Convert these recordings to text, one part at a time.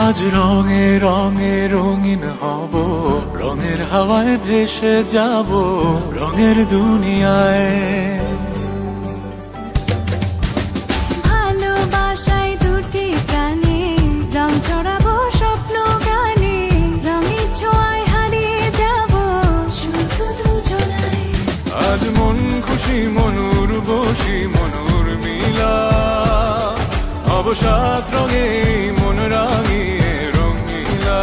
আজ রঙে রঙে রঙিন হব, রঙের হাওয়ায় ভেসে যাব রঙের দুনিয়ায়। ভালোবাসায় দুটি প্রাণে রং ছড়াবো স্বপ্ন গানে, রঙের ছোঁয়ায় হারিয়ে যাব শুধু দুজনায়। আজ মন খুশি মনুর বসি মনুর মিলা, অবসাদ রঙে মন রাঙিয়ে রঙিলা।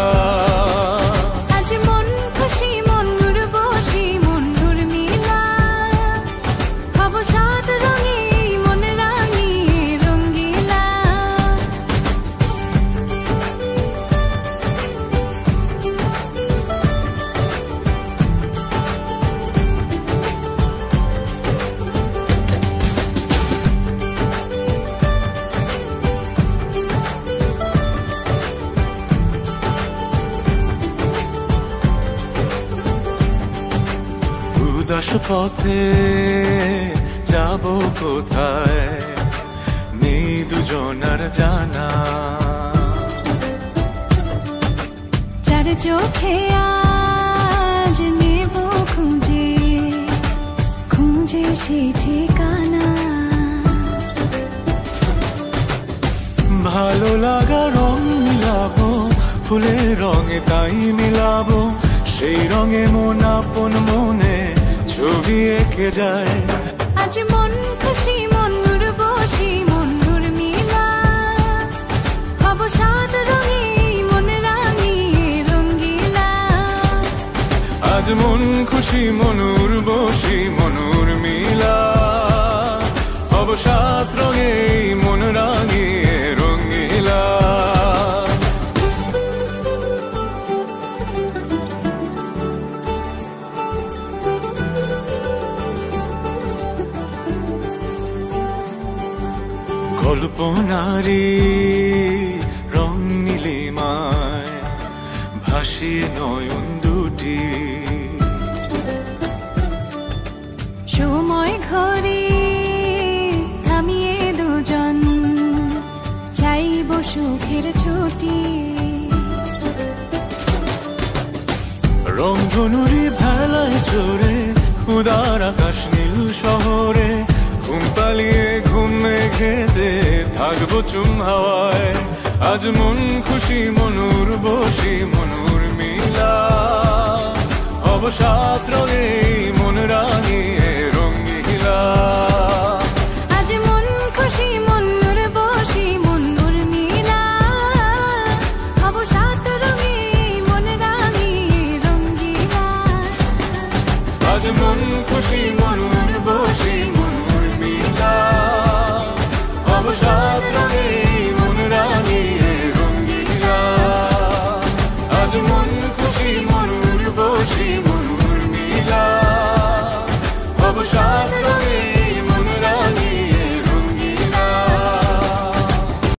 আজ মন খুশি মনুর বসি মনুর মিলা, অবসাদ রঙে মন রাঙিয়ে রঙিলা। উদাস পথে যাব কোথায় নেই দুজনার জানা, চার চোখে আজ নেব খুঁজে খুঁজে সে ঠিকানা। ভালো লাগা রং মিলাবো ফুলের রঙে তাই মিলাবো, সেই রঙে মন আপন মনে ছবি এঁকে যায়। আজ মন খুশি মনুর বসি মনুর মিলা, অবসাদ রঙে মন রাঙিয়ে রঙিলা। আজ মন খুশি মনুর বসি মনুর মিলা, অবসাদ রঙে মন রাঙিয়ে রঙিলা। কল্পনারি রং নীলিমায় ভাসিয়ে নয়ন দুটি, সময় ঘরে থামিয়ে দুজন চাইব সুখের ছুটি। রংধনুরি ভেলায় চড়ে উদার আকাশ নীল শহরে, ঘুম পালিয়ে ঘুম মেঘেতে থাকবো চুম হাওয়ায়। আজ মন খুশি মনুর বসি মনুর মিলা, অবসাদ রঙে মন রাঙিয়ে রঙিলা। আজ মন খুশি মনুর বসি মনুর মিলা, অবসাদ রঙে মন রাঙিয়ে রঙিলা। আজ মন খুশি মনুর বসি মনুর মিলা, অবসাদ